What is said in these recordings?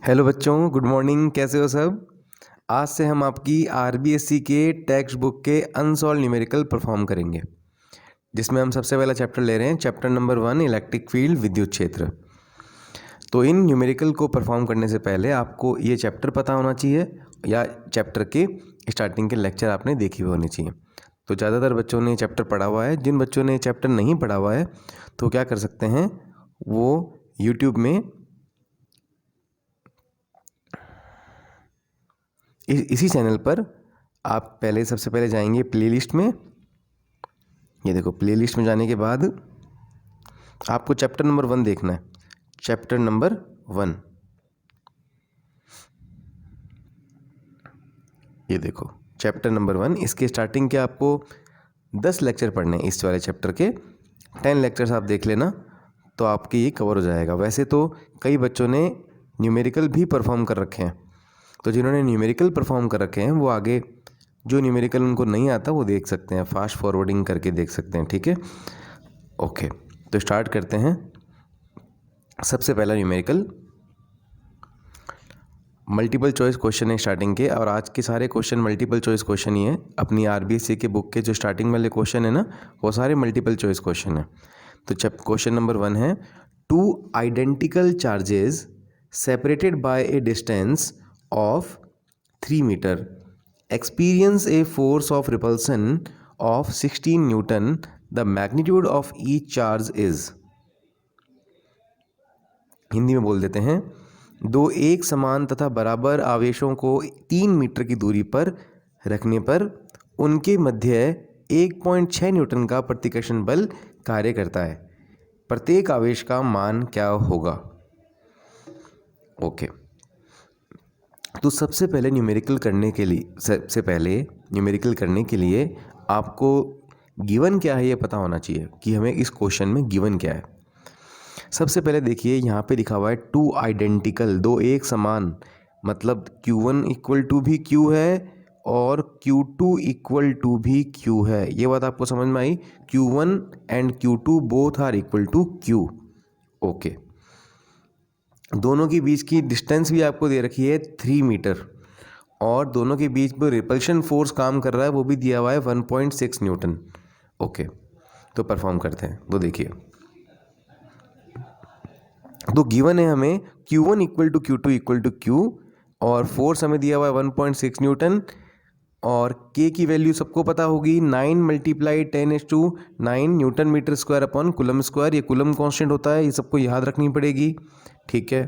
Hello बच्चों, good morning. कैसे हो सब? आज से हम आपकी आरबीएससी के टेक्स्ट बुक के अनसॉल्व न्यूमेरिकल परफॉर्म करेंगे, जिसमें हम सबसे पहला चैप्टर ले रहे हैं, चैप्टर नंबर 1, इलेक्ट्रिक फील्ड, विद्युत क्षेत्र। तो इन न्यूमेरिकल को परफॉर्म करने से पहले आपको ये चैप्टर पता होना चाहिए या चैप्टर के स्टार्टिंग के लेक्चर आपने देखी हुई होनी चाहिए। तो ज़्यादातर बच्चों ने चैप्टर पढ़ा हुआ है। जिन बच्चों ने चैप्टर नहीं पढ़ा हुआ है तो क्या कर सकते हैं, वो यूट्यूब में इसी चैनल पर आप सबसे पहले जाएंगे प्लेलिस्ट में। ये देखो, प्लेलिस्ट में जाने के बाद आपको चैप्टर नंबर 1 देखना है। चैप्टर नंबर 1, ये देखो चैप्टर नंबर 1। इसके स्टार्टिंग के आपको 10 लेक्चर पढ़ने हैं। इस वाले चैप्टर के 10 लेक्चर्स आप देख लेना तो आपके ये कवर हो जाएगा। वैसे तो कई बच्चों ने न्यूमेरिकल भी परफॉर्म कर रखे हैं, तो जिन्होंने न्यूमेरिकल परफॉर्म कर रखे हैं वो आगे जो न्यूमेरिकल उनको नहीं आता वो देख सकते हैं, फास्ट फॉरवर्डिंग करके देख सकते हैं। ठीक है, ओके। तो स्टार्ट करते हैं। सबसे पहला न्यूमेरिकल मल्टीपल चॉइस क्वेश्चन है स्टार्टिंग के, और आज के सारे क्वेश्चन मल्टीपल चॉइस क्वेश्चन ही है। अपनी आरबीएससी के बुक के जो स्टार्टिंग वाले क्वेश्चन है ना, वो सारे मल्टीपल चॉइस क्वेश्चन है। तो क्वेश्चन नंबर 1 है, 2 identical charges separated by A distance of 3 meter experience a force of repulsion of 16 Newton. The magnitude of each charge is। Hindi में बोल देते हैं, दो एक समान तथा बराबर आवेशों को 3 मीटर की दूरी पर रखने पर उनके मध्य 1.6 न्यूटन का प्रतिकर्षण बल कार्य करता है। प्रत्येक आवेश का मान क्या होगा? ओके। तो सबसे पहले न्यूमेरिकल करने के लिए आपको गिवन क्या है ये पता होना चाहिए कि हमें इस क्वेश्चन में गिवन क्या है। सबसे पहले देखिए, यहाँ पे लिखा हुआ है 2 आइडेंटिकल, दो एक समान, मतलब Q1 इक्वल टू भी Q है और Q2 इक्वल टू भी Q है। ये बात आपको समझ में आई? Q1 and Q2 both are equal to Q। Okay. दोनों के बीच की डिस्टेंस भी आपको दे रखी है 3 मीटर, और दोनों के बीच में रिपल्शन फोर्स काम कर रहा है, वो भी दिया हुआ है 1.6 न्यूटन। ओके, तो परफॉर्म करते हैं। तो देखिए, तो गिवन है हमें Q1 equal to Q2 equal to Q, और फोर्स हमें दिया हुआ है 1.6 न्यूटन, और K की वैल्यू सबको पता होगी, 9 × 10⁹ newton metre square upon coulomb square. ये कूलम कांस्टेंट होता है, ये सबको याद रखनी पड़ेगी। ठीक है,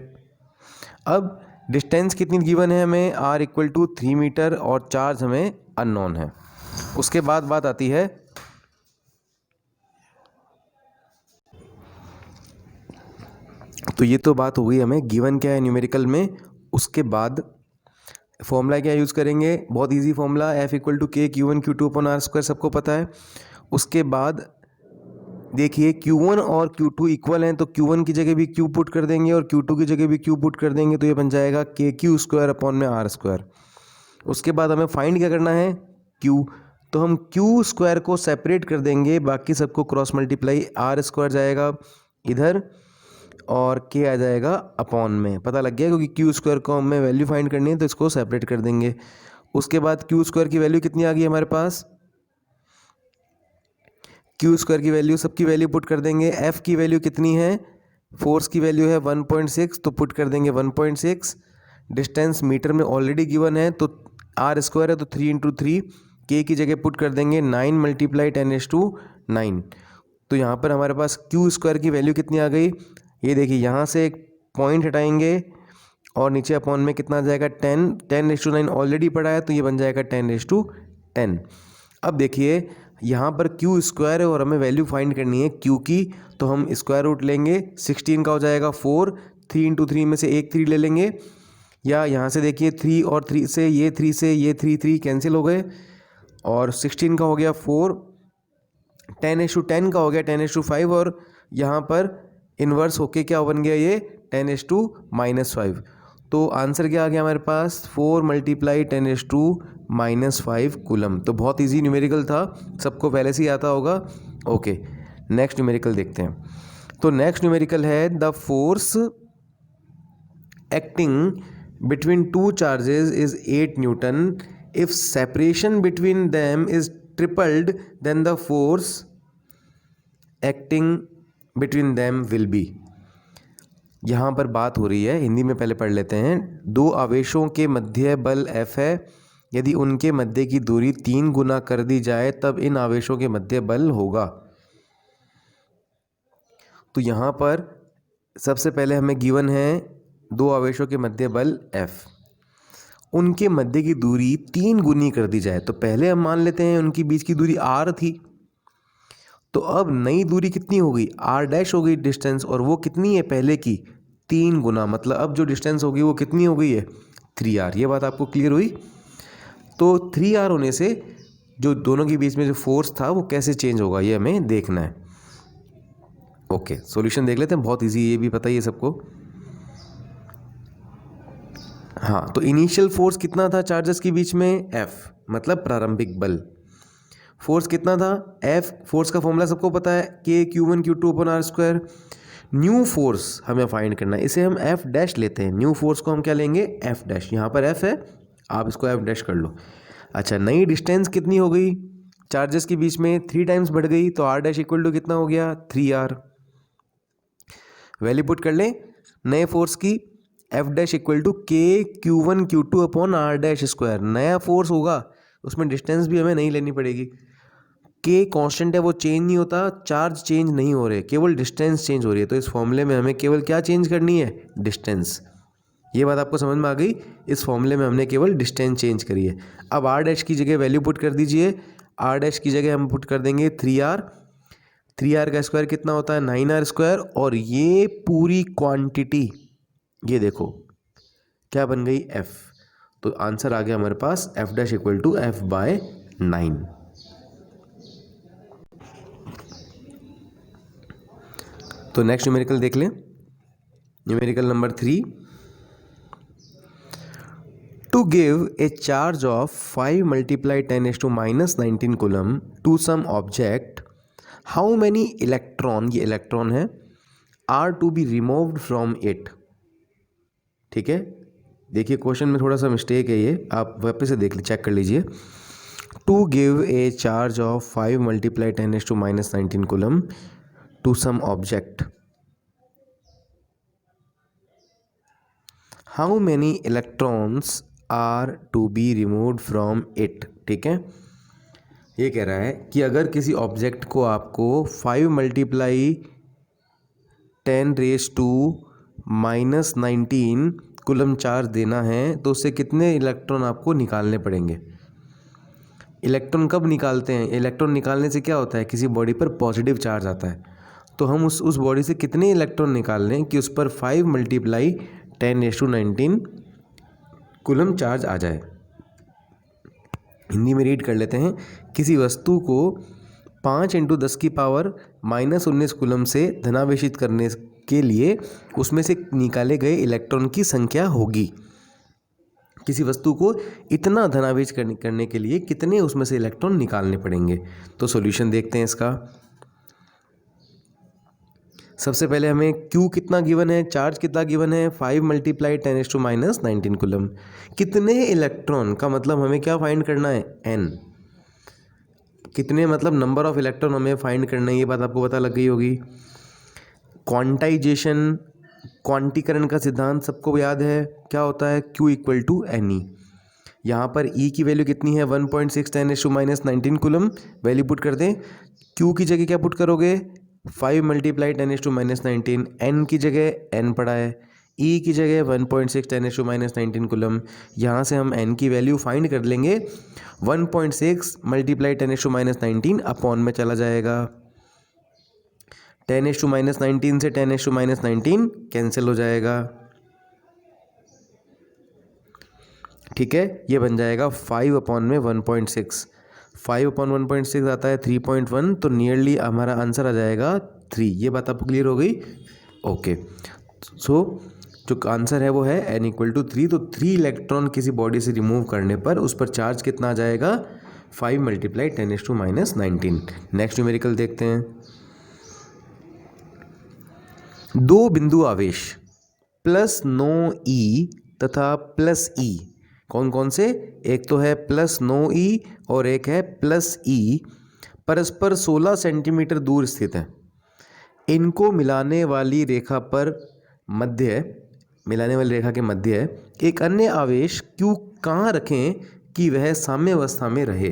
अब डिस्टेंस कितनी गिवन है हमें? R इक्वल टू 3 मीटर, और चार्ज हमें अननोन है। उसके बाद बात आती है तो ये तो बात हो गई हमें गिवन क्या है न्यूमेरिकल में। उसके बाद फॉर्मूला क्या यूज़ करेंगे? बहुत easy formula, F equal to K Q1 Q2 upon R square, सबको पता है। उसके बाद देखिए, Q1 और Q2 इक्वल हैं तो Q1 की जगह भी Q पुट कर देंगे और Q2 की जगह भी Q पुट कर देंगे, तो ये बन जाएगा KQ स्क्वायर अपॉन में R स्क्वायर। उसके बाद हमें फाइंड क्या करना है? Q। तो हम Q स्क्वायर को सेपरेट कर देंगे, बाकी सबको क्रॉस मल्टीप्लाई, R स्क्वायर जाएगा इधर और K आ जाएगा अपॉन में। पता लग गया, क्योंकि Q स्क्वायर को हमें वैल्यू फाइंड करनी है तो इसको सेपरेट कर देंगे। उसके बाद Q स्क्वायर की वैल्यू कितनी आ गई हमारे पास? Q स्क्वायर की वैल्यू, सबकी वैल्यू पुट कर देंगे। F की वैल्यू कितनी है? फोर्स की वैल्यू है 1.6, तो पुट कर देंगे 1.6। डिस्टेंस मीटर में ऑलरेडी गिवन है, तो R स्क्वायर है तो 3 × 3। K की जगह पुट कर देंगे 9 × 10⁹ तो यहाँ पर हमारे पास Q स्क्वायर की वैल्यू कितनी आ गई? ये देखिए, यहाँ से एक पॉइंट हटाएंगे और नीचे अपॉन में कितना आ जाएगा? 10⁹ ऑलरेडी पड़ा है, तो ये बन जाएगा 10⁻10। अब देखिए, यहाँ पर Q स्क्वायर है और हमें वैल्यू फाइंड करनी है Q की, तो हम स्क्वायर रूट लेंगे। 16 का हो जाएगा 4, 3 × 3 में से एक 3 ले लेंगे, या यहाँ से देखिए 3 और 3 से ये 3 कैंसिल हो गए, और 16 का हो गया 4, 10:10 का हो गया 10:5, और यहाँ पर इन्वर्स होके क्या बन गया? ये 10:-5। तो आंसर क्या आ गया हमारे पास? 4 × 10⁻5 कूलम। तो बहुत इजी न्यूमेरिकल था, सबको पहले से ही आता होगा। ओके, नेक्स्ट न्यूमेरिकल देखते हैं। तो नेक्स्ट न्यूमेरिकल है, the force acting between two charges is 8 newton. If separation between them is tripled then the force acting between them will be. यहाँ पर बात हो रही है, हिंदी में पहले पढ़ लेते हैं. दो आवेशों के मध्य बल F है. यदि उनके मध्य की दूरी 3 गुना कर दी जाए तब इन आवेशों के मध्य बल होगा. तो यहाँ पर सबसे पहले हमें गिवन है दो आवेशों के मध्य बल F. उनके मध्य की दूरी 3 गुनी कर दी जाए. तो पहले हम मान लेते हैं उनकी बीच की दूरी r थी. तो अब नई दूरी कितनी हो गई, r डैश हो गई डिस्टेंस, और वो कितनी है पहले की 3 गुना. मतलब अब जो डिस्टेंस होगी वो कितनी हो गई है 3r. ये बात आपको क्लियर हुई. तो 3r होने से जो दोनों के बीच में जो फोर्स था वो कैसे चेंज होगा ये हमें देखना है. ओके, सॉल्यूशन देख लेते हैं. बहुत इजी, ये भी पता ही है सबको. हाँ, तो इनिशियल फोर्स कितना था चार्जेस के बीच में, F, मतलब प्रारंभिक बल. फोर्स कितना था F. फोर्स का फॉर्मूला सबको पता है, K(Q1 Q2 upon R square. New force हमें फाइंड करना है, इसे हम F डैश लेते हैं. न्यू फोर्स को हम क्या लेंगे, F डैश. यहाँ पर F है, आप इसको F डैश कर लो. अच्छा, नई डिस्टेंस कितनी हो गई चार्जेस के बीच में, 3 टाइम्स बढ़ गई. तो R डैश इक्वल टू कितना हो गया 3R. वैल्यू पुट कर लें नए फोर्स की, F dash equal to K(Q1 Q2 upon R dash square. नया फोर्स होगा उसमें डिस्टेंस भी हमें नहीं लेनी पड़ेगी. K कांस्टेंट है, वो चेंज नहीं होता. चार्ज चेंज नहीं हो रहे, केवल डिस्टेंस चेंज हो रही है. तो इस फॉर्मूले में हमें केवल क्या चेंज करनी है, डिस्टेंस. ये बात आपको समझ में आ गई. इस फॉर्मूले में हमने केवल डिस्टेंस चेंज करी है. अब R डैश की जगह वैल्यू पुट कर दीजिए. R डैश की जगह हम पुट कर देंगे 3R. 3R का स्क्वायर कितना होता है 9R स्क्वायर. और ये पूरी क्वांटिटी ये देखो क्या बन गई F. तो आंसर आ गया हमारे पास F dash equal to F/9. तो नेक्स्ट न्यूमेरिकल देख लें. Numerical number 3. To give a charge of 5 multiplied 10⁻⁻19 coulomb to some object, how many electron, ये इलेक्ट्रॉन है, are to be removed from it. ठीक है, देखिए क्वेश्चन में थोड़ा सा मिस्टेक है, ये आप वापस से देख चेक कर लीजिए. To give a charge of 5 multiplied 10⁻⁻19 coulomb to some object, how many electrons are to be removed from it. ठीक है, ये कह रहा है कि अगर किसी ऑब्जेक्ट को आपको 5 मल्टीप्लाई 10⁻⁻19 कूलम चार्ज देना है तो उससे कितने इलेक्ट्रॉन आपको निकालने पड़ेंगे. इलेक्ट्रॉन कब निकालते हैं, इलेक्ट्रॉन निकालने से क्या होता है, किसी बॉडी पर पॉजिटिव चार्ज आता है. तो हम उस बॉडी से कितने इलेक्ट्रॉन निकाल लें कि उस पर 5 मल्टीप्लाई 10⁻19 कूलम चार्ज आ जाए. हिंदी में रीड कर लेते हैं. किसी वस्तु को 5 × 10⁻−19 कूलम से धनावेशित करने के लिए उसमें से निकाले गए इलेक्ट्रॉन की संख्या होगी. किसी वस्तु को इतना धनावेश करने के लिए कितने उसमें से इलेक्ट्रॉन निकालने पड़ेंगे. तो सॉल्यूशन देखते हैं इसका. सबसे पहले हमें Q कितना गिवन है, चार्ज कितना गिवन है, 5 मल्टीप्लाई 10⁻⁻19 कूलम. कितने इलेक्ट्रॉन का मतलब हमें क्या फाइंड करना है, N. कितने मतलब नंबर ऑफ इलेक्ट्रॉन हमें फाइंड करना है, ये बात आपको पता लग गई होगी. क्वांटाइजेशन, क्वांटीकरण का सिद्धांत सबको याद है, क्या होता है Q इक्वल टू NE. यहाँ पर E की वैल्यू कितनी है 1.6 10⁻⁻19 कूलम. वैल्यू पुट कर दें. Q की जगह क्या पुट करोगे 5 मल्टीप्लाई 10⁻⁻19. N की जगह N पड़ा है, E की जगह 1.6 10⁻⁻19 कूलम. यहाँ से हम N की वैल्यू फाइंड कर लेंगे. 1.6 मल्टीप्लाई 10⁻⁻19 अपॉन में चला जाएगा. 10⁻⁻19 से 10⁻⁻19 कैंसिल हो जाएगा. ठीक है, ये बन जाएगा 5 अपॉन में 1.6. 5 अपॉन 1.6 आता है 3.1. तो नियरली हमारा आंसर आ जाएगा 3. ये बात आपको क्लियर हो गई. ओके, सो जो आंसर है वो है N इक्वल टू 3. तो 3 इलेक्ट्रॉन किसी बॉडी से रिमूव करने पर उस पर चार्ज कितना आ जाएगा 5 मल्टीप्लाई 10⁻⁻19. नेक्स्ट न्यूमेरिकल देखते हैं. दो बिंदु आवेश प्लस नो ई तथा प्लस ई, कौन कौन से, एक तो है प्लस नो ई और एक है प्लस ई, परस्पर 16 सेंटीमीटर दूर स्थित है। इनको मिलाने वाली रेखा पर मध्य है, मिलाने वाली रेखा के मध्य है एक अन्य आवेश Q कहाँ रखें कि वह साम्यावस्था में रहे।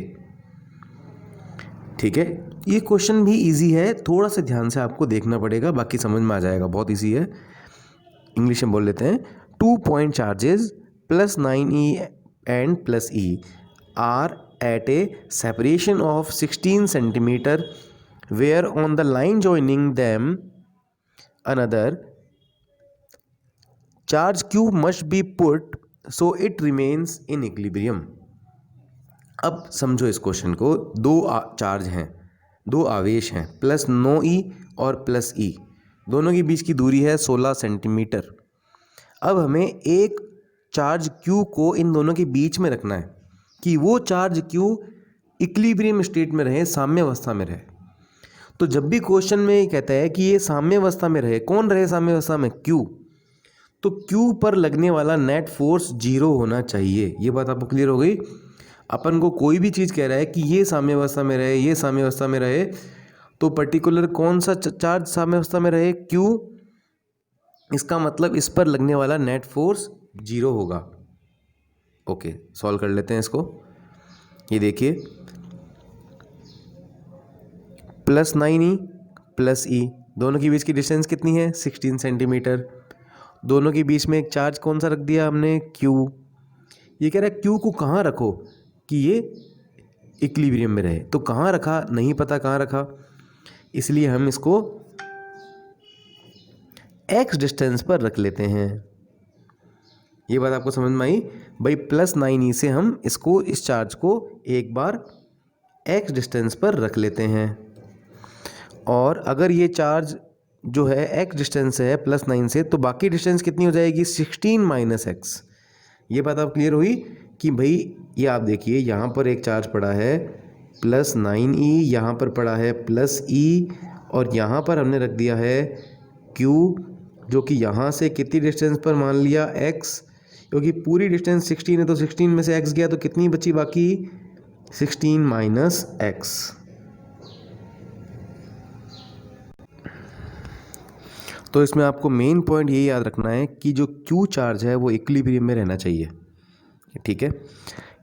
ठीक है, ये क्वेश्चन भी इजी है, थोड़ा सा ध्यान से आपको देखना पड़ेगा, बाकी समझ में आ जाएगा, बहुत इजी है। इंग्लिश में बोल लेते हैं। 2 point charges plus 9e and plus e are at a separation of 16 centimetre where on the line joining them another charge Q must be put so it remains in equilibrium। अब समझो इस question को, दो charge हैं, दो आवेश हैं, plus no ई और प्लस ई, दोनों के बीच की दूरी है 16 सेंटीमीटर। अब हमें एक चार्ज Q को इन दोनों के बीच में रखना है कि वो चार्ज Q इक्विलिब्रियम स्टेट में रहे, साम्यावस्था में रहे। तो जब भी क्वेश्चन में ये कहता है कि ये साम्यावस्था में रहे, कौन रहे साम्यावस्था में, Q, तो Q पर लगने वाला नेट फोर्स 0 होना चाहिए। ये बात आपको क्लियर हो गई। अपन को कोई भी चीज़ कह रहा है कि ये साम्यावस्था में रहे, ये साम्यावस्था में रहे, तो पर्टिकुलर कौन सा चार्ज साम्यावस्था में रहे, Q, इसका मतलब इस पर लगने वाला नेट फोर्स 0 होगा। ओके, सॉल्व कर लेते हैं इसको। ये देखिए, प्लस 9e प्लस ई, दोनों के बीच की डिस्टेंस कितनी है, 16 सेंटीमीटर। दोनों के बीच में एक चार्ज कौन सा रख दिया हमने, Q। ये कह रहा है Q को कहाँ रखो कि ये इक्विलिब्रियम में रहे, तो कहाँ रखा नहीं पता, कहाँ रखा, इसलिए हम इसको x डिस्टेंस पर रख लेते हैं। ये बात आपको समझ में आई भाई। प्लस 9e से हम इसको, इस चार्ज को एक बार x डिस्टेंस पर रख लेते हैं, और अगर ये चार्ज जो है x डिस्टेंस है प्लस 9 से, तो बाकी डिस्टेंस कितनी हो जाएगी, 16 माइनस एक्स। ये बात आप क्लियर हुई कि भाई ये आप देखिए, यहाँ पर एक चार्ज पड़ा है प्लस 9e, यहाँ पर पड़ा है प्लस e, और यहाँ पर हमने रख दिया है Q, जो कि यहाँ से कितनी डिस्टेंस पर मान लिया, x, क्योंकि पूरी डिस्टेंस 16 है, तो 16 में से x गया तो कितनी बची बाकी, 16 माइनस एक्स। तो इसमें आपको मेन पॉइंट यही याद रखना है कि जो Q चार्ज है वो इक्विलिब्रियम में रहना चाहिए। ठीक है,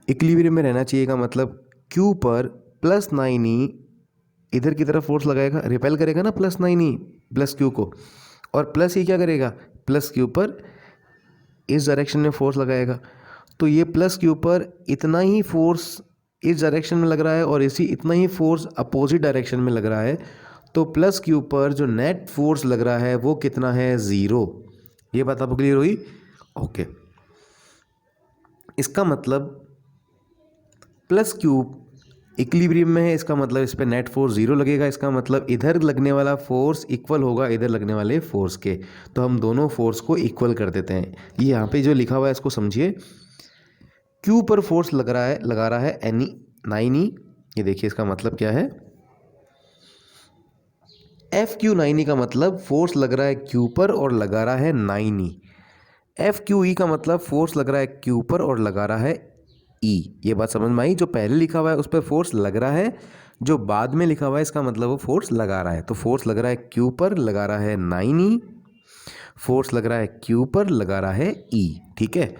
इक्विलिब्रियम में रहना चाहिए का मतलब Q पर प्लस 9e इधर की तरफ फोर्स लगाएगा, रिपेल करेगा ना प्लस 9e प्लस Q को, और प्लस ही क्या करेगा, प्लस Q पर इस डायरेक्शन में फोर्स लगाएगा। तो ये प्लस Q पर इतना ही फोर्स इस डायरेक्शन में लग रहा है और इतना ही फोर्स अपोजिट डायरेक्शन में लग रहा है, तो प्लस Q पर जो नेट फोर्स लग रहा है वो कितना है, 0। ये बात आपको क्लियर हुई। ओके, इसका मतलब प्लस Q इक्विलिब्रियम में है, इसका मतलब इस पर नेट फोर्स 0 लगेगा। इसका मतलब इधर लगने वाला फोर्स इक्वल होगा इधर लगने वाले फोर्स के, तो हम दोनों फोर्स को इक्वल कर देते हैं। ये यहाँ पे जो लिखा हुआ है इसको समझिए, Q पर फोर्स लगा रहा है 9e, ये देखिए इसका मतलब क्या है, FQ9e का मतलब फोर्स लग रहा है Q पर और लगा रहा है 9e। FQE का मतलब फोर्स लग रहा है Q पर और लगा रहा है E। ये बात समझ में आई। जो पहले लिखा हुआ है उस पर फोर्स लग रहा है, जो बाद में लिखा हुआ है इसका मतलब वो फोर्स लगा रहा है। तो फोर्स लग रहा है Q पर, लगा रहा है 9e, फोर्स लग रहा है Q पर, लगा रहा है E। ठीक है,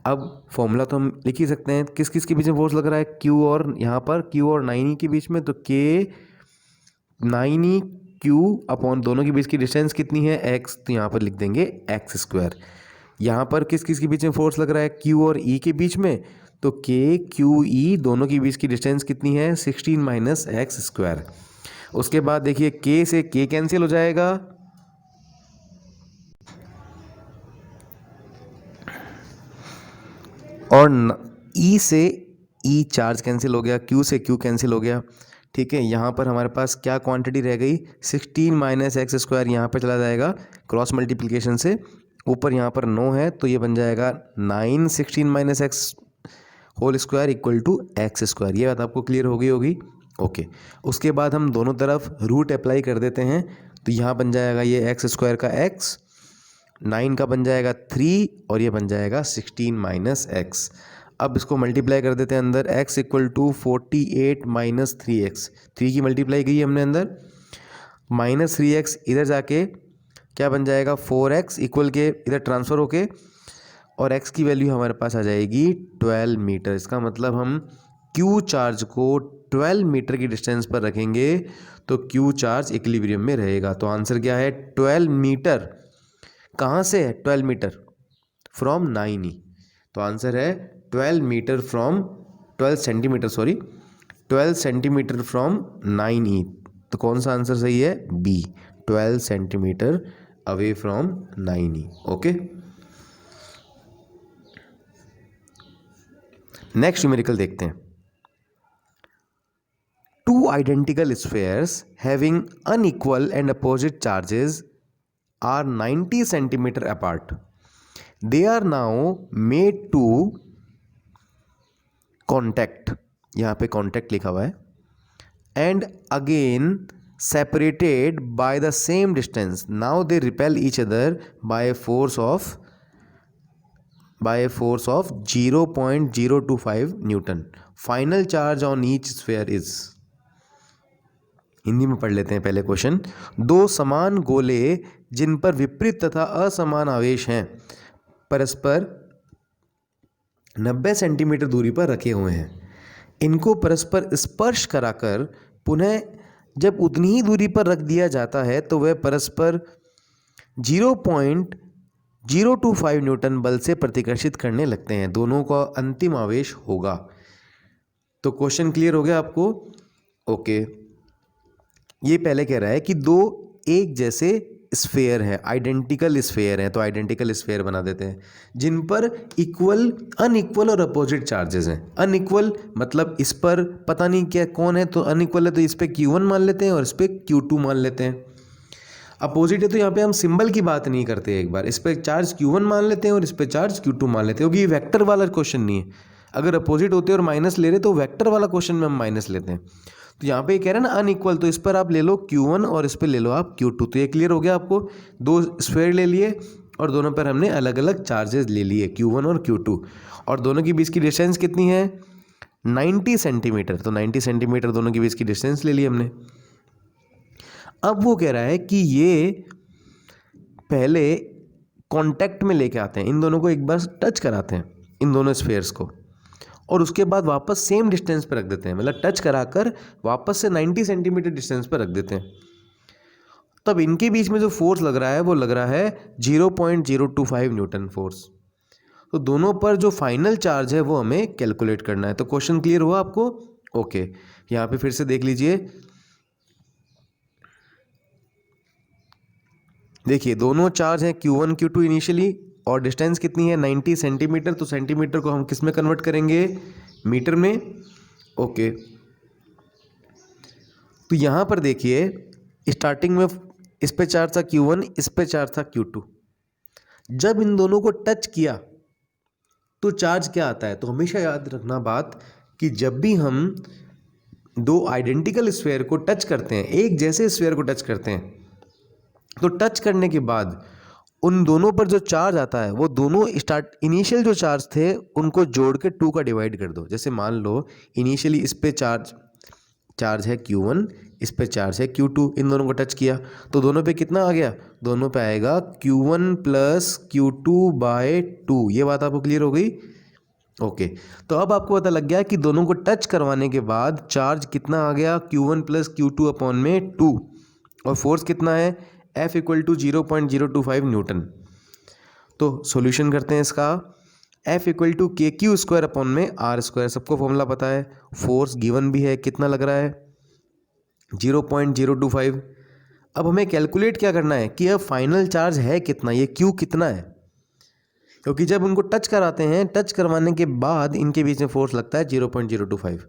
अब फॉर्मूला तो हम लिख ही सकते हैं, किस किस के बीच में फोर्स लग रहा है, Q और यहाँ पर Q और 9e के बीच में, तो K 9e Q अपॉन दोनों के बीच की डिस्टेंस कितनी है, x, तो यहाँ पर लिख देंगे x स्क्वायर। यहाँ पर किस किस के बीच में फोर्स लग रहा है, Q और E के बीच में, तो K Q E दोनों के बीच की डिस्टेंस कितनी है, 16 माइनस एक्स स्क्वायर। उसके बाद देखिए K से K कैंसिल हो जाएगा, और E से E चार्ज कैंसिल हो गया, Q से Q कैंसिल हो गया। ठीक है, यहाँ पर हमारे पास क्या क्वांटिटी रह गई, 16 माइनस एक्स स्क्वायर यहाँ पर चला जाएगा क्रॉस मल्टीप्लिकेशन से, ऊपर यहाँ पर 9 है तो ये बन जाएगा 9 16 minus x whole square equal to x square. ये बात आपको क्लियर हो गई होगी। ओके, उसके बाद हम दोनों तरफ रूट अप्लाई कर देते हैं, तो यहाँ बन जाएगा ये एक्स स्क्वायर का एक्स 9 का बन जाएगा 3 और ये बन जाएगा 16 माइनस एक्स। अब इसको मल्टीप्लाई कर देते हैं अंदर, x equal to 48 minus 3x, 3 की मल्टीप्लाई की हमने अंदर, माइनस 3x इधर जाके क्या बन जाएगा 4x इक्वल के इधर ट्रांसफ़र होके, और x की वैल्यू हमारे पास आ जाएगी 12 मीटर। इसका मतलब हम q चार्ज को 12 मीटर की डिस्टेंस पर रखेंगे तो q चार्ज इक्विलिब्रियम में रहेगा। तो आंसर क्या है 12 मीटर। कहाँ से है 12 मीटर? From 9e। तो आंसर है 12 metre from 12 centimetre, sorry 12 centimetre from 9e। तो कौन सा आंसर सही है? B, 12 centimetre away from 9e। Okay, next numerical देखते हैं। Two identical spheres having unequal and opposite charges are 90 centimeter apart. They are now made to contact, यहाँ पे contact लिखा हुआ है, and again separated by the same distance. Now they repel each other by a force of 0.025 Newton. Final charge on each sphere is, Hindi में पढ़ लेते हैं पहले क्वेश्चन। दो समान गोले जिन पर विपरीत तथा असमान आवेश हैं परस्पर 90 सेंटीमीटर दूरी पर रखे हुए हैं। इनको परस्पर स्पर्श कराकर पुनः जब उतनी ही दूरी पर रख दिया जाता है तो वह परस्पर 0.025 न्यूटन बल से प्रतिकर्षित करने लगते हैं। दोनों का अंतिम आवेश होगा। तो क्वेश्चन क्लियर हो गया आपको? ओके, ये पहले कह रहा है कि दो एक जैसे स्फेयर है, आइडेंटिकल स्फेयर है, तो आइडेंटिकल स्फेयर बना देते हैं जिन पर इक्वल, अनइक्वल और अपोजिट चार्जेस हैं। अनइक्वल मतलब इस पर पता नहीं क्या कौन है, तो अनइक्वल है तो इस पर Q1 मान लेते हैं और इस पर Q2 मान लेते हैं। अपोजिट है तो यहाँ पे हम सिंबल की बात नहीं करते, एक बार इस पर चार्ज Q1 मान लेते हैं और इस पर चार्ज Q2 मान लेते हैं, क्योंकि ये वेक्टर वाला क्वेश्चन नहीं है। अगर अपोजिट होते और माइनस ले रहे तो वेक्टर वाला क्वेश्चन में हम माइनस लेते हैं। तो यहाँ पे ये कह रहे हैं ना अनइक्वल, तो इस पर आप ले लो Q1 और इस पर ले लो आप Q2। तो ये क्लियर हो गया आपको? दो स्फेयर ले लिए और दोनों पर हमने अलग अलग चार्जेस ले लिए, Q1 और Q2, और दोनों के बीच की डिस्टेंस कितनी है? 90 सेंटीमीटर। तो 90 सेंटीमीटर दोनों के बीच की डिस्टेंस ले ली हमने। अब वो कह रहा है कि ये पहले कॉन्टैक्ट में लेके आते हैं, इन दोनों को एक बार टच कराते हैं, इन दोनों स्फेयर्स को, और उसके बाद वापस सेम डिस्टेंस पर रख देते हैं, मतलब टच कराकर वापस से 90 सेंटीमीटर डिस्टेंस पर रख देते हैं। तब इनके बीच में जो फोर्स लग रहा है वो लग रहा है 0.025 न्यूटन फोर्स। तो दोनों पर जो फाइनल चार्ज है वो हमें कैलकुलेट करना है। तो क्वेश्चन क्लियर हुआ आपको? ओके, यहाँ पे फिर से देख लीजिए। देखिए दोनों चार्ज हैं Q1 Q2 इनिशियली, और डिस्टेंस कितनी है 90 सेंटीमीटर। तो सेंटीमीटर को हम किस में कन्वर्ट करेंगे? मीटर में। ओके, तो यहाँ पर देखिए स्टार्टिंग में इस पे चार्ज था Q1, इस पे चार्ज था Q2। जब इन दोनों को टच किया तो चार्ज क्या आता है? तो हमेशा याद रखना बात कि जब भी हम दो आइडेंटिकल स्फेयर को टच करते हैं, एक जैसे स्फेयर को टच करते हैं, तो टच करने के बाद उन दोनों पर जो चार्ज आता है वो दोनों इनिशियल जो चार्ज थे उनको जोड़ के 2 का डिवाइड कर दो। जैसे मान लो इनिशियली इस पे चार्ज है Q1, इस पे चार्ज है Q2, इन दोनों को टच किया तो दोनों पे कितना आ गया? दोनों पे आएगा Q1 प्लस Q2/2। ये बात आपको क्लियर हो गई? ओके, तो अब आपको पता लग गया कि दोनों को टच करवाने के बाद चार्ज कितना आ गया? Q1 plus Q2/2। और फोर्स कितना है? F equal to 0.025 newton. तो सॉल्यूशन करते हैं इसका। F इक्वल टू KQ²/R², सबको फॉर्मूला पता है। फोर्स गिवन भी है, कितना लग रहा है? 0.025। अब हमें कैलकुलेट क्या करना है कि अब फाइनल चार्ज है कितना, ये Q कितना है, क्योंकि जब उनको टच कराते हैं, टच करवाने के बाद इनके बीच में फोर्स लगता है 0.025।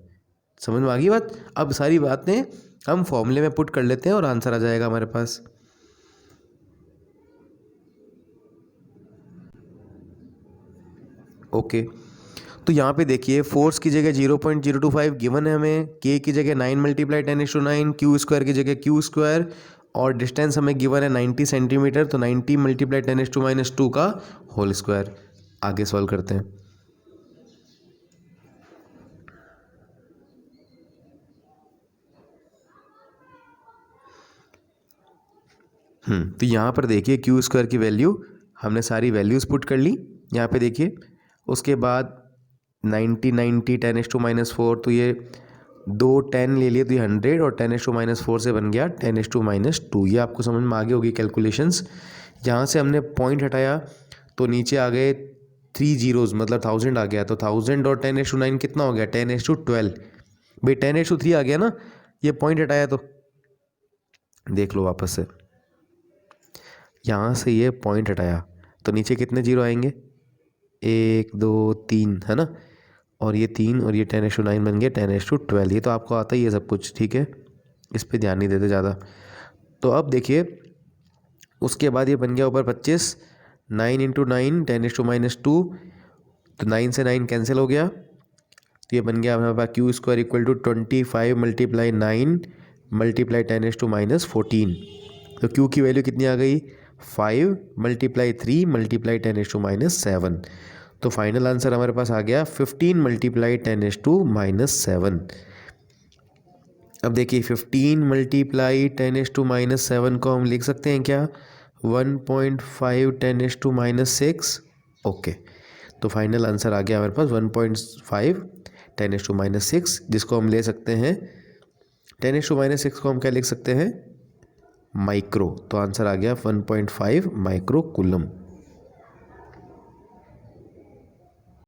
समझ में आ गई बात? अब सारी बातें हम फॉर्मूले में पुट कर लेते हैं और आंसर आ जाएगा हमारे पास। ओके, तो यहाँ पे देखिए फोर्स की जगह 0.025 गिवन है हमें, K की जगह 9 × 10⁻⁹, Q² की जगह Q², और डिस्टेंस हमें गिवन है 90 सेंटीमीटर, तो 90 मल्टीप्लाई 10⁻² का होल स्क्वायर। आगे सॉल्व करते हैं। तो यहाँ पर देखिए क्यू स्क्वायर की वैल्यू हमने सारी वैल्यूज़ पुट कर ली। यहाँ पे देखिए उसके बाद 90 90 10⁻⁴, तो ये 2 10 ले लिए तो ये 100 और 10⁻⁴ से बन गया 10⁻²। ये आपको समझ में आगे होगी कैलकुलेशंस। यहाँ से हमने पॉइंट हटाया तो नीचे आ गए 3 जीरोज़, मतलब 1000 आ गया। तो 1000 और 10⁻9 कितना हो गया 10⁻12। भाई 10⁻3 आ गया ना, ये पॉइंट हटाया तो देख लो वापस से। यहाँ से ये पॉइंट हटाया तो नीचे कितने जीरो आएंगे 1 2 3, है ना। और ये 3 और ये 10⁻9 बन गया 10⁻12। ये तो आपको आता ही है सब कुछ, ठीक है, इस पे ध्यान नहीं देते ज़्यादा। तो अब देखिए उसके बाद ये बन गया ऊपर 25, 9 × 9 10⁻², तो 9 से 9 कैंसिल हो गया। तो ये बन गया हमारे पास Q square equal to 25 × 9 multiply 10⁻14। तो क्यू की वैल्यू कितनी आ गई 5 × 3 मल्टीप्लाई 10⁻7। तो फाइनल आंसर हमारे पास आ गया 15 मल्टीप्लाई 10⁻7। अब देखिए 15 मल्टीप्लाई 10⁻7 को हम लिख सकते हैं क्या 1.5 10⁻6। ओके, तो फाइनल आंसर आ गया हमारे पास 1.5 10⁻6, जिसको हम ले सकते हैं 10⁻6 को हम क्या लिख सकते हैं माइक्रो। तो आंसर आ गया 1.5 माइक्रो कूलम।